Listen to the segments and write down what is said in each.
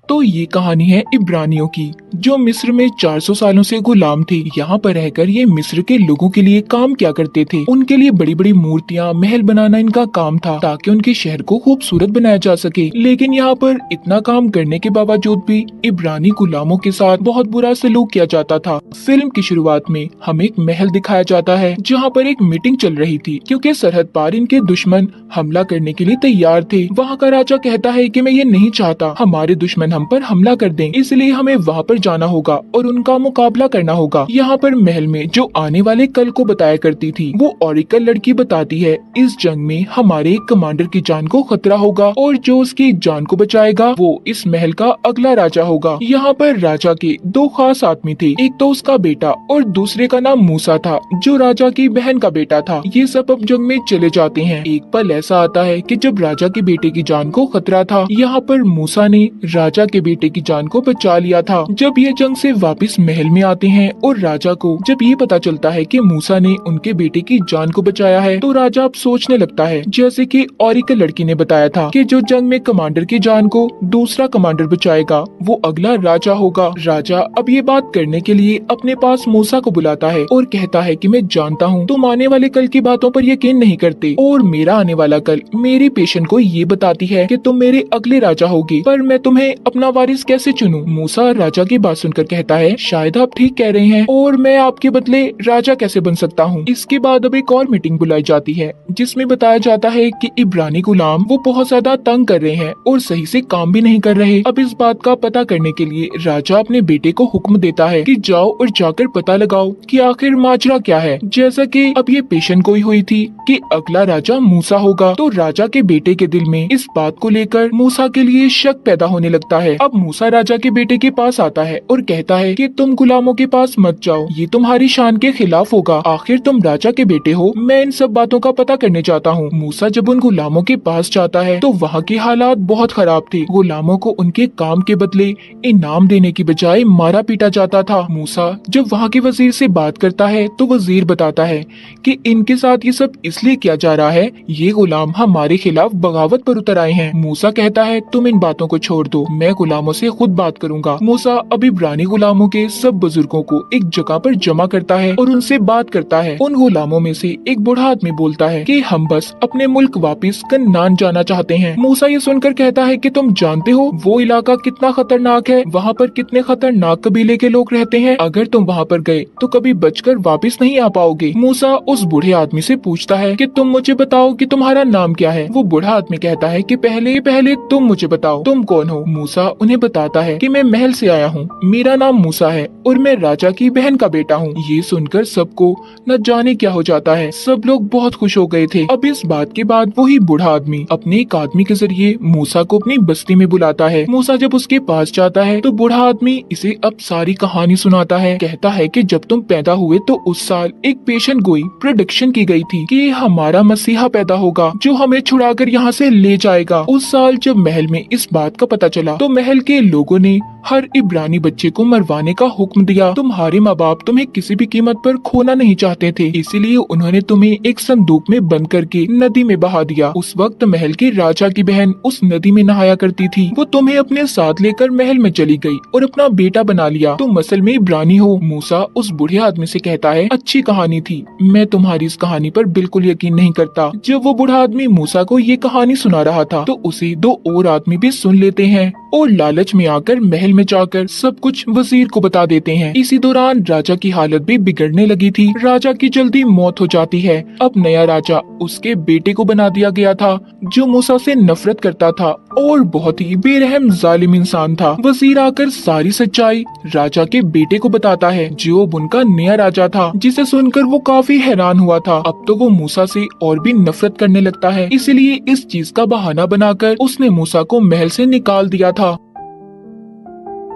तो ये कहानी है इब्रानियों की, जो मिस्र में 400 सालों से गुलाम थे। यहाँ पर रहकर ये मिस्र के लोगों के लिए काम क्या करते थे। उनके लिए बड़ी बड़ी मूर्तियाँ, महल बनाना इनका काम था, ताकि उनके शहर को खूबसूरत बनाया जा सके। लेकिन यहाँ पर इतना काम करने के बावजूद भी इब्रानी गुलामों के साथ बहुत बुरा सलूक किया जाता था। फिल्म की शुरुआत में हमें एक महल दिखाया जाता है, जहाँ पर एक मीटिंग चल रही थी, क्योंकि सरहद पार इनके दुश्मन हमला करने के लिए तैयार थे। वहाँ का राजा कहता है कि मैं ये नहीं चाहता हमारे दुश्मन हम पर हमला कर दें, इसलिए हमें वहाँ पर जाना होगा और उनका मुकाबला करना होगा। यहाँ पर महल में जो आने वाले कल को बताया करती थी, वो ओरिकल लड़की बताती है इस जंग में हमारे एक कमांडर की जान को खतरा होगा और जो उसकी जान को बचाएगा वो इस महल का अगला राजा होगा। यहाँ पर राजा के दो खास आदमी थे, एक तो उसका बेटा और दूसरे का नाम मूसा था, जो राजा की बहन का बेटा था। ये सब अब जंग में चले जाते हैं। एक पल ऐसा आता है कि जब राजा के बेटे की जान को खतरा था, यहाँ पर मूसा ने राजा के बेटे की जान को बचा लिया था। जब ये जंग से वापस महल में आते हैं और राजा को जब ये पता चलता है कि मूसा ने उनके बेटे की जान को बचाया है, तो राजा अब सोचने लगता है, जैसे कि ओरिकल लड़की ने बताया था, कि जो जंग में कमांडर की जान को दूसरा कमांडर बचाएगा वो अगला राजा होगा। राजा अब ये बात करने के लिए अपने पास मूसा को बुलाता है और कहता है कि मैं जानता हूँ तुम आने वाले कल की बातों पर यकीन नहीं करते, और मेरा आने वाला कल मेरी पेशेंट को ये बताती है कि तुम मेरे अगले राजा होगे, पर मैं तुम्हें अपना वारिस कैसे चुनूं? मूसा राजा की बात सुनकर कहता है, शायद आप ठीक कह रहे हैं और मैं आपके बदले राजा कैसे बन सकता हूँ। इसके बाद अब एक और मीटिंग बुलाई जाती है, जिसमें बताया जाता है कि इब्रानी गुलाम वो बहुत ज्यादा तंग कर रहे हैं और सही से काम भी नहीं कर रहे। अब इस बात का पता करने के लिए राजा अपने बेटे को हुक्म देता है कि जाओ और जाकर पता लगाओ कि आखिर माजरा क्या है। जैसा कि अब ये पेशेंट गोई हुई थी कि अगला राजा मूसा होगा, तो राजा के बेटे के दिल में इस बात को लेकर मूसा के लिए शक पैदा होने लगता है। अब मूसा राजा के बेटे के पास आता है और कहता है कि तुम गुलामों के पास मत जाओ, ये तुम्हारी शान के खिलाफ होगा, आखिर तुम राजा के बेटे हो। मैं इन सब बातों का पता करने चाहता हूँ। मूसा जब उन गुलामों के पास जाता है तो वहाँ के हालात बहुत खराब थे। गुलामों को उनके काम के बदले इनाम देने की बजाय मारा पीटा जाता था। मूसा जब वहाँ के वजीर से बात करता है तो वजीर बताता है कि इनके साथ ये सब इसलिए किया जा रहा है, ये गुलाम हमारे खिलाफ बगावत पर उतर आए हैं। मूसा कहता है तुम इन बातों को छोड़ दो, मैं गुलामों से खुद बात करूंगा। मूसा अभी इब्रानी गुलामों के सब बुजुर्गों को एक जगह पर जमा करता है और उनसे बात करता है। उन गुलामों में से एक बूढ़ा आदमी बोलता है कि हम बस अपने मुल्क वापस कन्नान जाना चाहते हैं। मूसा ये सुनकर कहता है कि तुम जानते हो वो इलाका कितना खतरनाक है, वहाँ पर कितने खतरनाक कबीले के लोग रहते हैं, अगर तुम वहाँ पर गए तो कभी बचकर वापस नहीं आ पाओगे। मूसा उस बूढ़े आदमी से पूछता है कि तुम मुझे बताओ कि तुम्हारा नाम क्या है। वो बूढ़ा आदमी कहता है कि पहले तुम मुझे बताओ तुम कौन हो। मूसा उन्हें बताता है कि मैं महल से आया हूँ, मेरा नाम मूसा है और मैं राजा की बहन का बेटा हूँ। ये सुनकर सबको न जाने क्या हो जाता है, सब लोग बहुत खुश हो गए थे। अब इस बात के बाद वही बूढ़ा आदमी अपने एक आदमी के जरिए मूसा को अपनी बस्ती में बुलाता है। मूसा जब उसके पास जाता है तो बूढ़ा आदमी इसे अब सारी कहानी सुनाता है। कहता है कि जब तुम पैदा हुए तो उस साल एक पेशेंट गोई प्रेडिक्शन की गई थी कि हमारा मसीहा पैदा होगा जो हमें छुड़ाकर यहाँ से ले जाएगा। उस साल जब महल में इस बात का पता चला तो महल के लोगों ने हर इब्रानी बच्चे को मरवाने का हुक्म दिया। तुम्हारे माँ बाप तुम्हें किसी भी कीमत पर खोना नहीं चाहते थे, इसीलिए उन्होंने तुम्हें एक संदूक में बंद करके नदी में बहा दिया। उस वक्त महल के राजा की बहन उस नदी में नहाया करती थी, वो तुम्हें अपने साथ लेकर महल में चली गई और अपना बेटा बना लिया। तुम असल में इब्रानी हो। मूसा उस बूढ़े आदमी से कहता है अच्छी कहानी थी, मैं तुम्हारी इस कहानी पर बिल्कुल यकीन नहीं करता। जब वो बूढ़ा आदमी मूसा को ये कहानी सुना रहा था तो उसे दो और आदमी भी सुन लेते हैं और लालच में आकर महल में जाकर सब कुछ वजीर को बता देते हैं। इसी दौरान राजा की हालत भी बिगड़ने लगी थी। राजा की जल्दी मौत हो जाती है। अब नया राजा उसके बेटे को बना दिया गया था, जो मूसा से नफरत करता था और बहुत ही बेरहम जालिम इंसान था। वजीर आकर सारी सच्चाई राजा के बेटे को बताता है, जो उनका नया राजा था, जिसे सुनकर वो काफी हैरान हुआ था। अब तो वो मूसा से और भी नफरत करने लगता है, इसलिए इस चीज का बहाना बनाकर उसने मूसा को महल से निकाल दिया था।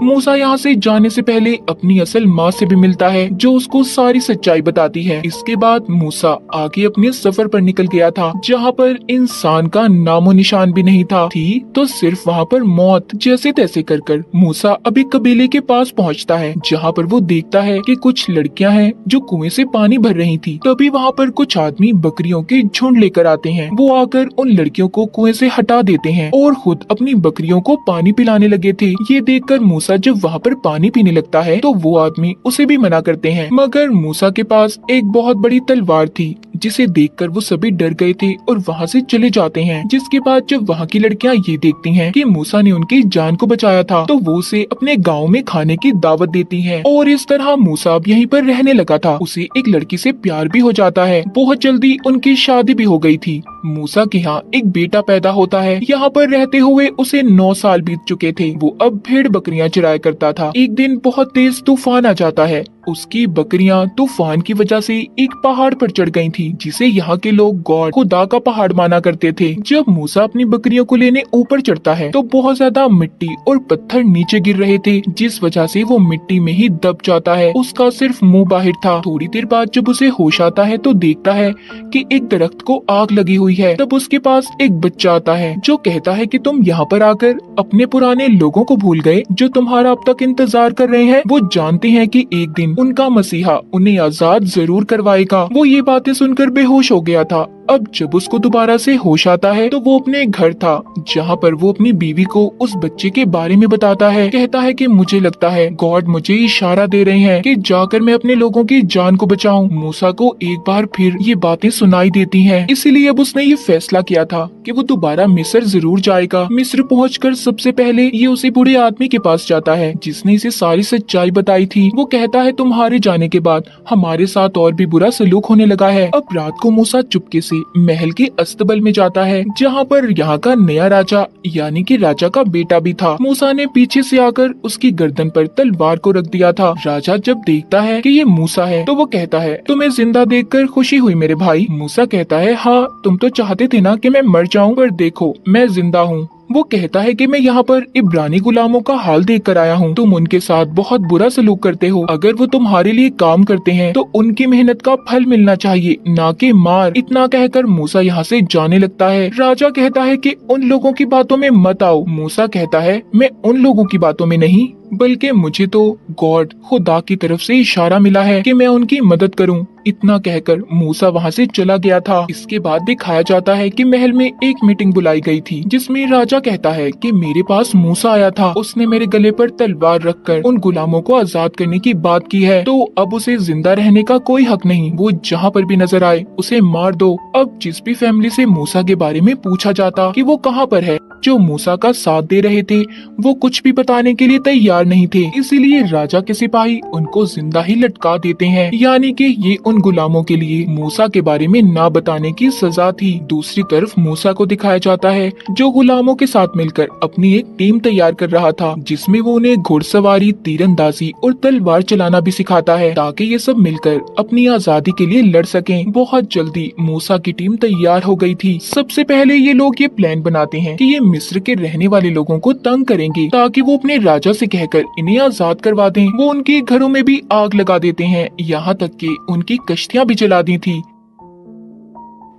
मूसा यहाँ से जाने से पहले अपनी असल माँ से भी मिलता है, जो उसको सारी सच्चाई बताती है। इसके बाद मूसा आगे अपने सफर पर निकल गया था, जहाँ पर इंसान का नामो निशान भी नहीं था। थी तो सिर्फ वहाँ पर मौत। जैसे तैसे कर मूसा अभी कबीले के पास पहुँचता है, जहाँ पर वो देखता है कि कुछ लड़कियाँ हैं जो कुएं से पानी भर रही थी। तभी वहाँ पर कुछ आदमी बकरियों के झुंड लेकर आते हैं। वो आकर उन लड़कियों को कुएं से हटा देते हैं और खुद अपनी बकरियों को पानी पिलाने लगे थे। ये देखकर मूसा जब वहाँ पर पानी पीने लगता है तो वो आदमी उसे भी मना करते हैं, मगर मूसा के पास एक बहुत बड़ी तलवार थी, जिसे देखकर वो सभी डर गए थे और वहाँ से चले जाते हैं। जिसके बाद जब वहाँ की लड़कियाँ ये देखती हैं कि मूसा ने उनकी जान को बचाया था, तो वो उसे अपने गांव में खाने की दावत देती हैं। और इस तरह मूसा अब यहीं पर रहने लगा था। उसे एक लड़की से प्यार भी हो जाता है। बहुत जल्दी उनकी शादी भी हो गई थी। मूसा के यहाँ एक बेटा पैदा होता है। यहाँ पर रहते हुए उसे 9 साल बीत चुके थे। वो अब भेड़ बकरियां चराया करता था। एक दिन बहुत तेज तूफान आ जाता है। उसकी बकरियां तूफान की वजह से एक पहाड़ पर चढ़ गई थी, जिसे यहाँ के लोग गॉड खुदा का पहाड़ माना करते थे। जब मूसा अपनी बकरियों को लेने ऊपर चढ़ता है तो बहुत ज्यादा मिट्टी और पत्थर नीचे गिर रहे थे, जिस वजह से वो मिट्टी में ही दब जाता है। उसका सिर्फ मुंह बाहर था। थोड़ी देर बाद जब उसे होश आता है तो देखता है कि एक दरख्त को आग लगी हुई है। तब उसके पास एक बच्चा आता है जो कहता है कि तुम यहाँ पर आकर अपने पुराने लोगों को भूल गए जो तुम्हारा अब तक इंतजार कर रहे हैं। वो जानते हैं कि एक दिन उनका मसीहा उन्हें आजाद जरूर करवाएगा। वो ये बातें सुनकर बेहोश हो गया था। अब जब उसको दोबारा से होश आता है तो वो अपने घर था, जहाँ पर वो अपनी बीवी को उस बच्चे के बारे में बताता है। कहता है कि मुझे लगता है गॉड मुझे इशारा दे रहे हैं कि जाकर मैं अपने लोगों की जान को बचाऊं। मूसा को एक बार फिर ये बातें सुनाई देती हैं, इसीलिए अब उसने ये फैसला किया था कि वो दोबारा मिस्र जरूर जाएगा। मिस्र पहुंचकर सबसे पहले ये उसी बूढ़े आदमी के पास जाता है जिसने इसे सारी सच्चाई बताई थी। वो कहता है तुम्हारे जाने के बाद हमारे साथ और भी बुरा सलूक होने लगा है। अब रात को मूसा चुपके से महल के अस्तबल में जाता है, जहाँ पर यहाँ का नया राजा यानी कि राजा का बेटा भी था। मूसा ने पीछे से आकर उसकी गर्दन पर तलवार को रख दिया था। राजा जब देखता है कि ये मूसा है तो वो कहता है तुम्हें जिंदा देखकर खुशी हुई मेरे भाई। मूसा कहता है हाँ, तुम तो चाहते थे ना कि मैं मर जाऊं, पर देखो मैं जिंदा हूँ। वो कहता है कि मैं यहाँ पर इब्रानी गुलामों का हाल देख कर आया हूँ। तुम उनके साथ बहुत बुरा सलूक करते हो। अगर वो तुम्हारे लिए काम करते हैं तो उनकी मेहनत का फल मिलना चाहिए, ना कि मार। इतना कहकर मूसा यहाँ से जाने लगता है। राजा कहता है कि उन लोगों की बातों में मत आओ। मूसा कहता है मैं उन लोगों की बातों में नहीं, बल्कि मुझे तो गॉड खुदा की तरफ से इशारा मिला है कि मैं उनकी मदद करूं। इतना कहकर मूसा वहां से चला गया था। इसके बाद दिखाया जाता है कि महल में एक मीटिंग बुलाई गई थी, जिसमें राजा कहता है कि मेरे पास मूसा आया था। उसने मेरे गले पर तलवार रखकर उन गुलामों को आजाद करने की बात की है, तो अब उसे जिंदा रहने का कोई हक नहीं। वो जहाँ पर भी नजर आए उसे मार दो। अब जिस भी फैमिली से मूसा के बारे में पूछा जाता कि वो कहाँ पर है, जो मूसा का साथ दे रहे थे वो कुछ भी बताने के लिए तैयार नहीं थे। इसीलिए राजा के सिपाही उनको जिंदा ही लटका देते हैं, यानी कि ये उन गुलामों के लिए मूसा के बारे में ना बताने की सजा थी। दूसरी तरफ मूसा को दिखाया जाता है जो गुलामों के साथ मिलकर अपनी एक टीम तैयार कर रहा था, जिसमें वो उन्हें घुड़सवारी, तीरंदाजी और तलवार चलाना भी सिखाता है, ताकि ये सब मिलकर अपनी आजादी के लिए लड़ सकें। बहुत जल्दी मूसा की टीम तैयार हो गई थी। सबसे पहले ये लोग ये प्लान बनाते हैं कि ये मिस्र के रहने वाले लोगों को तंग करेंगे, ताकि वो अपने राजा से कहकर इन्हें आजाद करवा दें। वो उनके घरों में भी आग लगा देते हैं, यहाँ तक कि उनकी कश्तियाँ भी जला दी थी।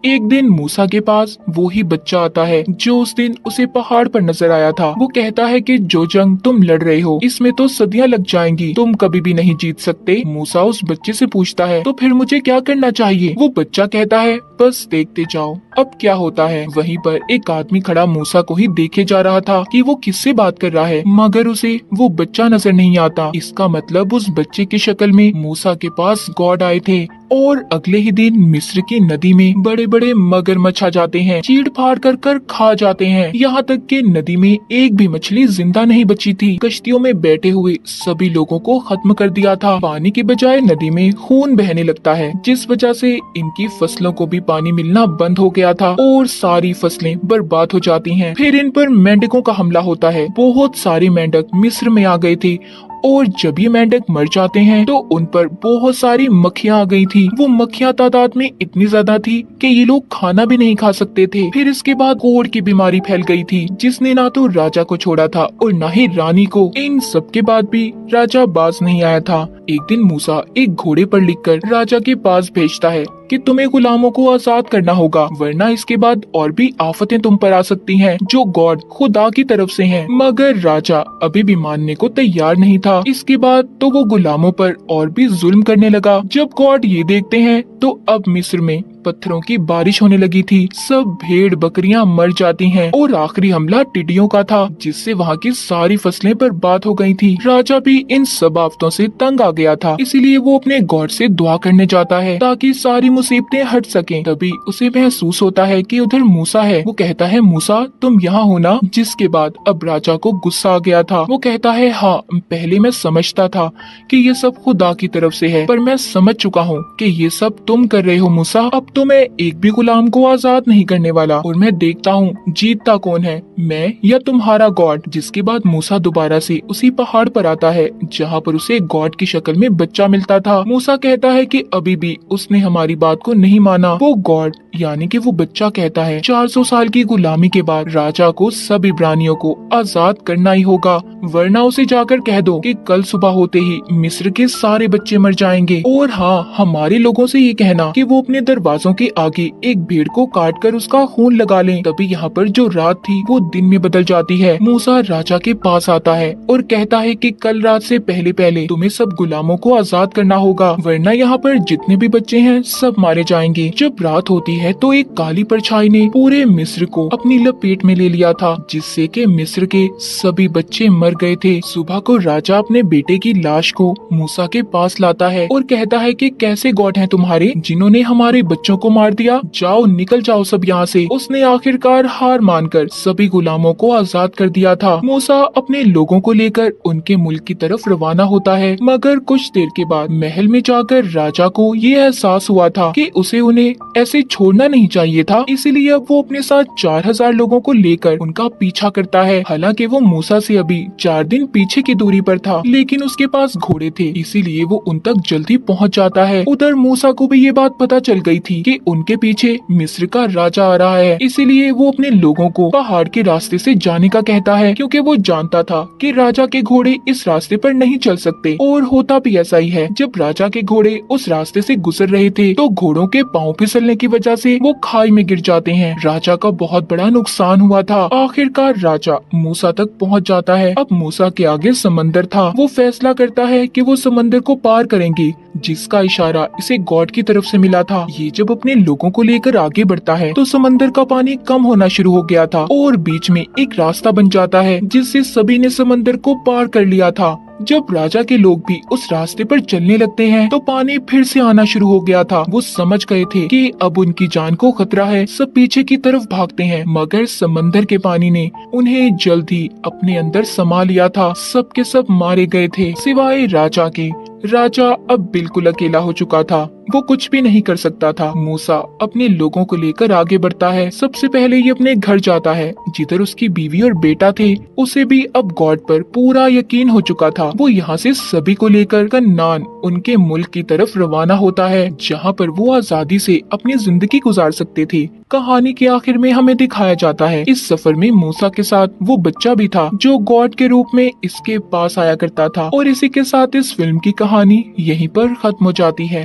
एक दिन मूसा के पास वो ही बच्चा आता है जो उस दिन उसे पहाड़ पर नजर आया था। वो कहता है कि जो जंग तुम लड़ रहे हो इसमें तो सदियां लग जाएंगी, तुम कभी भी नहीं जीत सकते। मूसा उस बच्चे से पूछता है तो फिर मुझे क्या करना चाहिए। वो बच्चा कहता है बस देखते जाओ अब क्या होता है। वहीं पर एक आदमी खड़ा मूसा को ही देखे जा रहा था कि वो किससे बात कर रहा है, मगर उसे वो बच्चा नजर नहीं आता। इसका मतलब उस बच्चे की शक्ल में मूसा के पास गॉड आए थे। और अगले ही दिन मिस्र की नदी में बड़े बड़े मगरमच्छ आ जाते हैं, चीड़ फाड़ कर खा जाते हैं। यहाँ तक कि नदी में एक भी मछली जिंदा नहीं बची थी। कश्तियों में बैठे हुए सभी लोगों को खत्म कर दिया था। पानी की बजाय नदी में खून बहने लगता है, जिस वजह से इनकी फसलों को भी पानी मिलना बंद हो गया था और सारी फसलें बर्बाद हो जाती हैं। फिर इन पर मेंढकों का हमला होता है। बहुत सारे मेंढक मिस्र में आ गए थे और जब ये मेंढक मर जाते हैं तो उन पर बहुत सारी मक्खियां आ गई थी। वो मक्खियां तादाद में इतनी ज्यादा थी कि ये लोग खाना भी नहीं खा सकते थे। फिर इसके बाद कोढ़ की बीमारी फैल गई थी, जिसने ना तो राजा को छोड़ा था और ना ही रानी को। इन सब के बाद भी राजा बाज नहीं आया था। एक दिन मूसा एक घोड़े पर लिखकर राजा के पास भेजता है कि तुम्हें गुलामों को आजाद करना होगा, वरना इसके बाद और भी आफतें तुम पर आ सकती हैं, जो गॉड खुदा की तरफ से हैं। मगर राजा अभी भी मानने को तैयार नहीं था। इसके बाद तो वो गुलामों पर और भी जुल्म करने लगा। जब गॉड ये देखते हैं तो अब मिस्र में पत्थरों की बारिश होने लगी थी। सब भेड़ बकरियां मर जाती हैं और आखिरी हमला टिड्डियों का था, जिससे वहाँ की सारी फसलें बर्बाद हो गई थी। राजा भी इन सब आफतों से तंग आ गया था, इसीलिए वो अपने गॉड से दुआ करने जाता है ताकि सारी मुसीबतें हट सकें। तभी उसे महसूस होता है कि उधर मूसा है। वो कहता है, मूसा तुम यहाँ हो ना? जिसके बाद अब राजा को गुस्सा आ गया था। वो कहता है, हाँ पहले मैं समझता था कि ये सब खुदा की तरफ से है, पर मैं समझ चुका हूँ कि ये सब तुम कर रहे हो मूसा। अब तो मैं एक भी गुलाम को आजाद नहीं करने वाला और मैं देखता हूँ जीतता कौन है, मैं या तुम्हारा गॉड। जिसके बाद मूसा दोबारा से उसी पहाड़ पर आता है जहाँ पर उसे गॉड की शक्ल में बच्चा मिलता था। मूसा कहता है कि अभी भी उसने हमारी बात को नहीं माना। वो गॉड यानी कि वो बच्चा कहता है 400 साल की गुलामी के बाद राजा को सब इब्रानियों को आजाद करना ही होगा, वरना उसे जाकर कह दो कि कल सुबह होते ही मिस्र के सारे बच्चे मर जाएंगे। और हाँ, हमारे लोगों से ये कहना कि वो अपने दरवाजों के आगे एक भेड़ को काट कर उसका खून लगा लें। तभी यहाँ पर जो रात थी वो दिन में बदल जाती है। मूसा राजा के पास आता है और कहता है कि कल रात से पहले पहले तुम्हें सब गुलामों को आजाद करना होगा, वरना यहाँ पर जितने भी बच्चे हैं सब मारे जाएंगे। जब रात होती है तो एक काली परछाई ने पूरे मिस्र को अपनी लपेट में ले लिया था, जिससे कि मिस्र के सभी बच्चे मर गए थे। सुबह को राजा अपने बेटे की लाश को मूसा के पास लाता है और कहता है कि कैसे गॉड हैं तुम्हारे जिन्होंने हमारे बच्चों को मार दिया, जाओ निकल जाओ सब यहाँ से। उसने आखिरकार हार मानकर सभी गुलामों को आजाद कर दिया था। मूसा अपने लोगों को लेकर उनके मुल्क की तरफ रवाना होता है, मगर कुछ देर के बाद महल में जाकर राजा को ये एहसास हुआ था कि उसे उन्हें ऐसे छोड़ना नहीं चाहिए था। इसीलिए अब वो अपने साथ 4000 लोगों को लेकर उनका पीछा करता है। हालांकि वो मूसा से अभी 4 दिन पीछे की दूरी पर था, लेकिन उसके पास घोड़े थे, इसीलिए वो उन तक जल्दी पहुंच जाता है। उधर मूसा को भी ये बात पता चल गई थी कि उनके पीछे मिस्र का राजा आ रहा है, इसीलिए वो अपने लोगों को पहाड़ के रास्ते से जाने का कहता है, क्योंकि वो जानता था कि राजा के घोड़े इस रास्ते पर नहीं चल सकते। और होता भी ऐसा ही है। जब राजा के घोड़े उस रास्ते से गुजर रहे थे तो घोड़ों के पांव फिसलने की वजह से वो खाई में गिर जाते हैं। राजा का बहुत बड़ा नुकसान हुआ था। आखिरकार राजा मूसा तक पहुंच जाता है। अब मूसा के आगे समंदर था। वो फैसला करता है कि वो समंदर को पार करेंगे, जिसका इशारा इसे गॉड की तरफ से मिला था। ये जब अपने लोगों को लेकर आगे बढ़ता है तो समंदर का पानी कम होना शुरू हो गया था और बीच में एक रास्ता बन जाता है, जिससे सभी ने समंदर को पार कर लिया था। जब राजा के लोग भी उस रास्ते पर चलने लगते हैं तो पानी फिर से आना शुरू हो गया था। वो समझ गए थे कि अब उनकी जान को खतरा है। सब पीछे की तरफ भागते हैं, मगर समंदर के पानी ने उन्हें जल्द ही अपने अंदर समा लिया था। सब के सब मारे गए थे सिवाय राजा के। राजा अब बिल्कुल अकेला हो चुका था। वो कुछ भी नहीं कर सकता था। मूसा अपने लोगों को लेकर आगे बढ़ता है। सबसे पहले ये अपने घर जाता है, जिधर उसकी बीवी और बेटा थे। उसे भी अब गॉड पर पूरा यकीन हो चुका था। वो यहाँ से सभी को लेकर कन्नान उनके मुल्क की तरफ रवाना होता है, जहाँ पर वो आजादी से अपनी जिंदगी गुजार सकते थे। कहानी के आखिर में हमें दिखाया जाता है इस सफर में मूसा के साथ वो बच्चा भी था, जो गॉड के रूप में इसके पास आया करता था। और इसी के साथ इस फिल्म की कहानी यहीं पर खत्म हो जाती है।